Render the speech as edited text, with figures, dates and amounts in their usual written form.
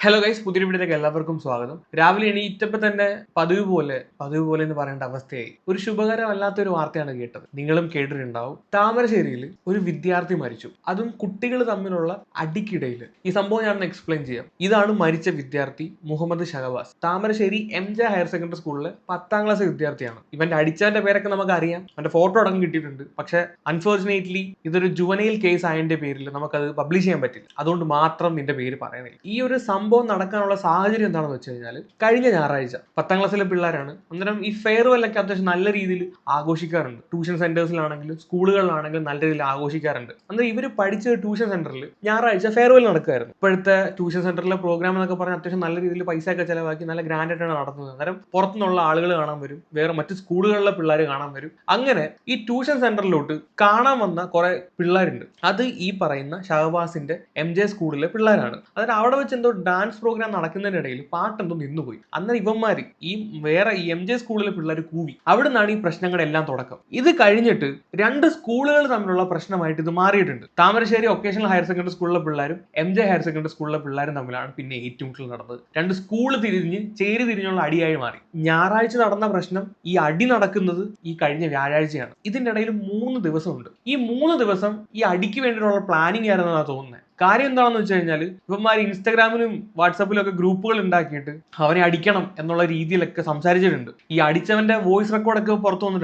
Hello guys, പുതിയ വീഡിയോയിലേക്ക് എല്ലാവർക്കും സ്വാഗതം. രാവിലെ എണീറ്റപ്പോൾ തന്നെ പതിവ് പോലെ എന്ന് പറയേണ്ട അവസ്ഥയായി. ഒരു ശുഭകരമല്ലാത്ത ഒരു വാർത്തയാണ് കേട്ടത്. നിങ്ങളും കേട്ടിട്ടുണ്ടാവും. താമരശ്ശേരിയിൽ ഒരു വിദ്യാർത്ഥി മരിച്ചു, അതും കുട്ടികൾ തമ്മിലുള്ള അടിക്കിടയിൽ. ഈ സംഭവം ഞാൻ എക്സ്പ്ലെയിൻ ചെയ്യാം. ഇതാണ് മരിച്ച വിദ്യാർത്ഥി Muhammad Shahabas. Thamarassery MJ higher secondary സ്കൂളിലെ 10ാം ക്ലാസ് വിദ്യാർത്ഥിയാണ്. ഇവന്റെ അടിച്ചവന്റെ പേരൊക്കെ നമുക്ക് അറിയാം, അവന്റെ ഫോട്ടോ അടക്കം കിട്ടിയിട്ടുണ്ട്. പക്ഷെ അൺഫോർച്ചുനേറ്റ്ലി ഇതൊരു ജുവനൈൽ കേസ് ആയതിന്റെ പേരിൽ നമുക്കത് പബ്ലിഷ് ചെയ്യാൻ പറ്റില്ല. അതുകൊണ്ട് മാത്രം നിന്റെ പേര് പറയുന്നില്ല. ഈ ഒരു സംഭവം നടക്കാനുള്ള സാഹചര്യം എന്താണെന്ന് വെച്ച് കഴിഞ്ഞാൽ, കഴിഞ്ഞ ഞായറാഴ്ച 10ാം ക്ലാസ്സിലെ പിള്ളേരാണ്. അന്നേരം ഈ ഫെയർവെൽ ഒക്കെ അത്യാവശ്യം നല്ല രീതിയിൽ ആഘോഷിക്കാറുണ്ട്. ട്യൂഷൻ സെന്റേഴ്സിലാണെങ്കിലും സ്കൂളുകളിലാണെങ്കിലും നല്ല രീതിയിൽ ആഘോഷിക്കാറുണ്ട്. അന്നേരം ഇവർ പഠിച്ച ട്യൂഷൻ സെന്ററിൽ ഞായറാഴ്ച ഫെയർവെൽ നടക്കുമായിരുന്നു. ഇപ്പോഴത്തെ ട്യൂഷൻ സെന്ററിലെ പ്രോഗ്രാം എന്നൊക്കെ പറഞ്ഞാൽ അത്യാവശ്യം നല്ല രീതിയിൽ പൈസ ഒക്കെ ചെലവാക്കി നല്ല ഗ്രാൻഡ് ആയിട്ടാണ് നടത്തുന്നത്. അന്നേരം പുറത്തുനിന്നുള്ള ആളുകൾ കാണാൻ വരും, വേറെ മറ്റു സ്കൂളുകളിലെ പിള്ളേർ കാണാൻ വരും. അങ്ങനെ ഈ ട്യൂഷൻ സെന്ററിലോട്ട് കാണാൻ വന്ന കുറെ പിള്ളേരുണ്ട്. അത് ഈ പറയുന്ന ഷഹബാസിന്റെ MJ സ്കൂളിലെ പിള്ളേരാണ്. അതായത് അവിടെ വെച്ച് എന്തോ ഡാൻസ് പ്രോഗ്രാം നടക്കുന്നതിനിടയിൽ പാട്ടെന്തോ നിന്നുപോയി. അന്നേരം ഇവന്മാര് ഈ MJ സ്കൂളിലെ പിള്ളേർ കൂവി. അവിടെ നിന്നാണ് ഈ പ്രശ്നങ്ങളെല്ലാം തുടക്കം. ഇത് കഴിഞ്ഞിട്ട് രണ്ട് സ്കൂളുകൾ തമ്മിലുള്ള പ്രശ്നമായിട്ട് ഇത് മാറിയിട്ടുണ്ട്. താമരശ്ശേരി വൊക്കേഷണൽ ഹയർ സെക്കൻഡറി സ്കൂളിലെ പിള്ളേരും MJ ഹയർ സെക്കൻഡറി സ്കൂളിലെ പിള്ളേരും തമ്മിലാണ് പിന്നെ ഏറ്റുമുട്ടൽ നടന്നത്. രണ്ട് സ്കൂൾ ചേരി തിരിഞ്ഞുള്ള അടിയായി മാറി. ഞായറാഴ്ച നടന്ന പ്രശ്നം, ഈ അടി നടക്കുന്നത് ഈ കഴിഞ്ഞ വ്യാഴാഴ്ചയാണ്. ഇതിന്റെ ഇടയിൽ 3 ദിവസമുണ്ട്. ഈ 3 ദിവസം ഈ അടിക്ക് വേണ്ടിയിട്ടുള്ള പ്ലാനിങ് ആയിരുന്നെന്നാണ് തോന്നുന്നത്. കാര്യം എന്താണെന്ന് വെച്ച് കഴിഞ്ഞാൽ, ഇവന്മാർ ഇൻസ്റ്റാഗ്രാമിലും വാട്സാപ്പിലും ഒക്കെ ഗ്രൂപ്പുകൾ ഉണ്ടാക്കിയിട്ട് അവനെ അടിക്കണം എന്നുള്ള രീതിയിലൊക്കെ സംസാരിച്ചിട്ടുണ്ട്. ഈ അടിച്ചവന്റെ വോയിസ് റെക്കോർഡൊക്കെ പുറത്തു വന്നിട്ടുണ്ട്.